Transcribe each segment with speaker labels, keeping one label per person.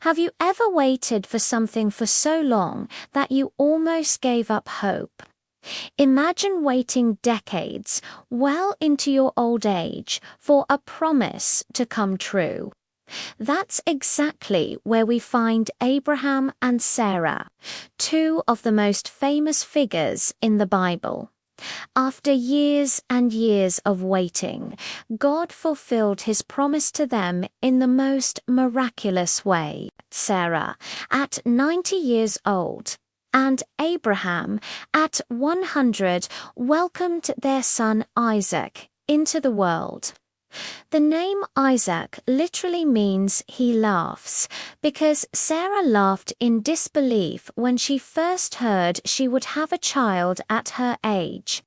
Speaker 1: Have you ever waited for something for so long that you almost gave up hope? Imagine waiting decades, well into your old age, for a promise to come true. That's exactly where we find Abraham and Sarah, two of the most famous figures in the Bible. After years and years of waiting, God fulfilled his promise to them in the most miraculous way. Sarah, at 90 years old, and Abraham, at 100, welcomed their son Isaac into the world. The name Isaac literally means he laughs, because Sarah laughed in disbelief when she first heard she would have a child at her age.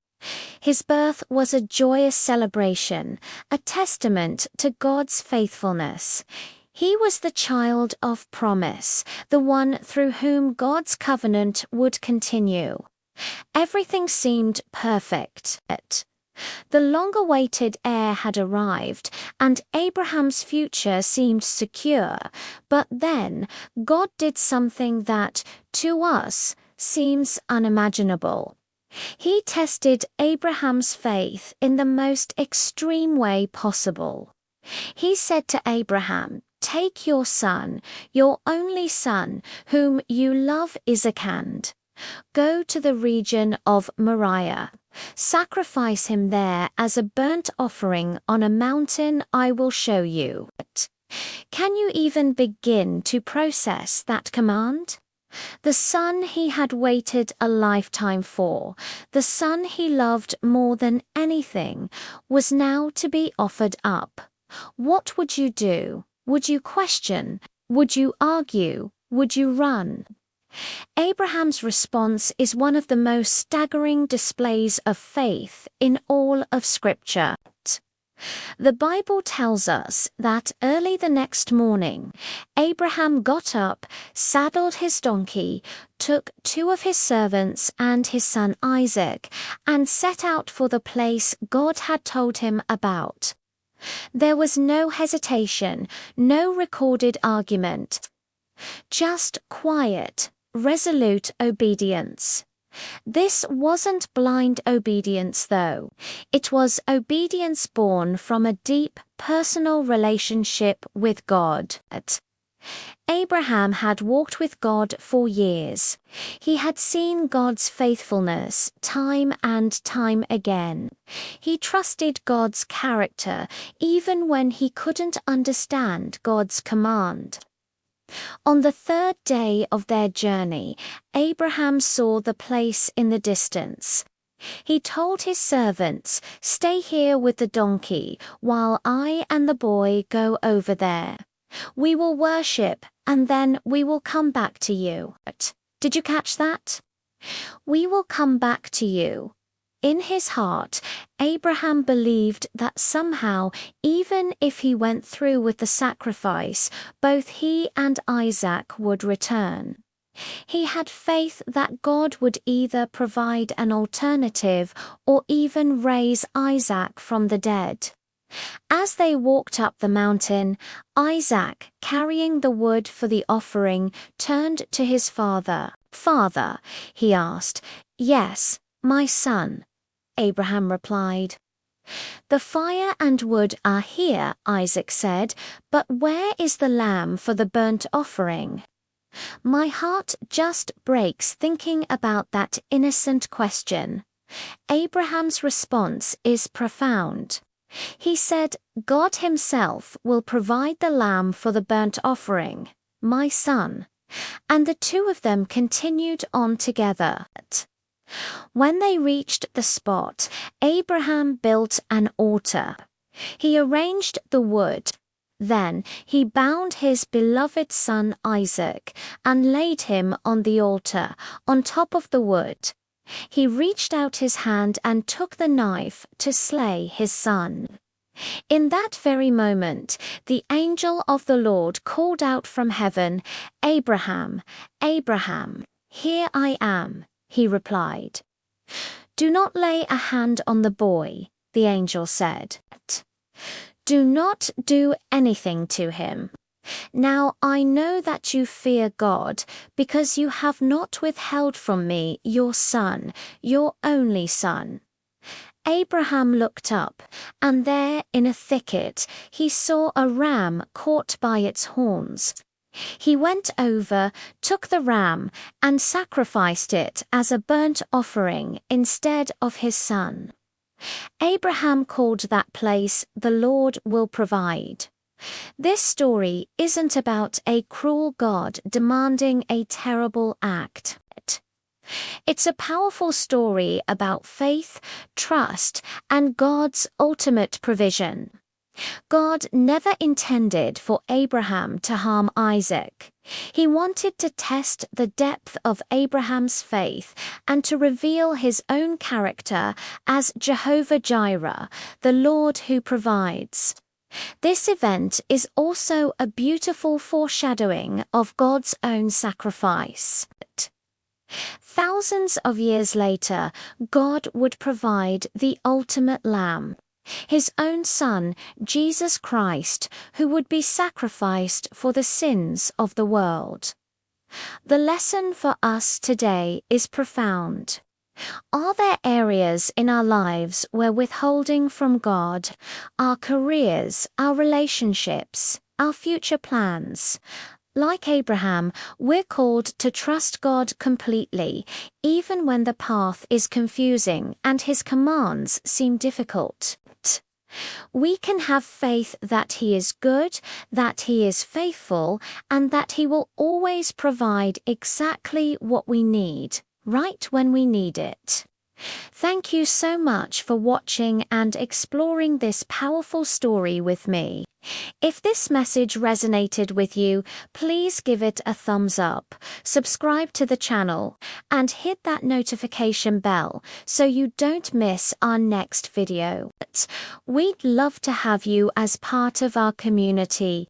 Speaker 1: His birth was a joyous celebration, a testament to God's faithfulness. He was the child of promise, the one through whom God's covenant would continue. Everything seemed perfect. The long-awaited heir had arrived, and Abraham's future seemed secure. But then, God did something that, to us, seems unimaginable. He tested Abraham's faith in the most extreme way possible. He said to Abraham, "Take your son, your only son, whom you love Isaac, and go to the region of Moriah. Sacrifice him there as a burnt offering on a mountain I will show you." Can you even begin to process that command? The son he had waited a lifetime for, the son he loved more than anything, was now to be offered up. What would you do? Would you question? Would you argue? Would you run? Abraham's response is one of the most staggering displays of faith in all of Scripture. The Bible tells us that early the next morning, Abraham got up, saddled his donkey, took two of his servants and his son Isaac, and set out for the place God had told him about. There was no hesitation, no recorded argument. Just quiet, resolute obedience. This wasn't blind obedience, though. It was obedience born from a deep, personal relationship with God. Abraham had walked with God for years. He had seen God's faithfulness time and time again. He trusted God's character even when he couldn't understand God's command. On the third day of their journey, Abraham saw the place in the distance. He told his servants, "Stay here with the donkey while I and the boy go over there. We will worship and then we will come back to you." Did you catch that? We will come back to you. In his heart, Abraham believed that somehow, even if he went through with the sacrifice, both he and Isaac would return. He had faith that God would either provide an alternative or even raise Isaac from the dead. As they walked up the mountain, Isaac, carrying the wood for the offering, turned to his father. "Father," he asked. "Yes, my son," Abraham replied. "The fire and wood are here," Isaac said, "but where is the lamb for the burnt offering?" My heart just breaks thinking about that innocent question. Abraham's response is profound. He said, "God himself will provide the lamb for the burnt offering, my son." And the two of them continued on together. When they reached the spot, Abraham built an altar. He arranged the wood. Then he bound his beloved son Isaac and laid him on the altar, on top of the wood. He reached out his hand and took the knife to slay his son. In that very moment, the angel of the Lord called out from heaven, "Abraham, Abraham, here I am," he replied. "Do not lay a hand on the boy," the angel said. "Do not do anything to him." Now I know that you fear God, because you have not withheld from me your son, your only son." Abraham looked up, and there in a thicket he saw a ram caught by its horns. He went over, took the ram, and sacrificed it as a burnt offering instead of his son. Abraham called that place "The Lord Will Provide." This story isn't about a cruel God demanding a terrible act. It's a powerful story about faith, trust, and God's ultimate provision. God never intended for Abraham to harm Isaac. He wanted to test the depth of Abraham's faith and to reveal his own character as Jehovah Jireh, the Lord who provides. This event is also a beautiful foreshadowing of God's own sacrifice. Thousands of years later, God would provide the ultimate lamb, his own son, Jesus Christ, who would be sacrificed for the sins of the world. The lesson for us today is profound. Are there areas in our lives where withholding from God, our careers, our relationships, our future plans? Like Abraham, we're called to trust God completely, even when the path is confusing and his commands seem difficult. We can have faith that he is good, that he is faithful, and that he will always provide exactly what we need, right when we need it. Thank you so much for watching and exploring this powerful story with me. If this message resonated with you, please give it a thumbs up, subscribe to the channel, and hit that notification bell so you don't miss our next video. We'd love to have you as part of our community.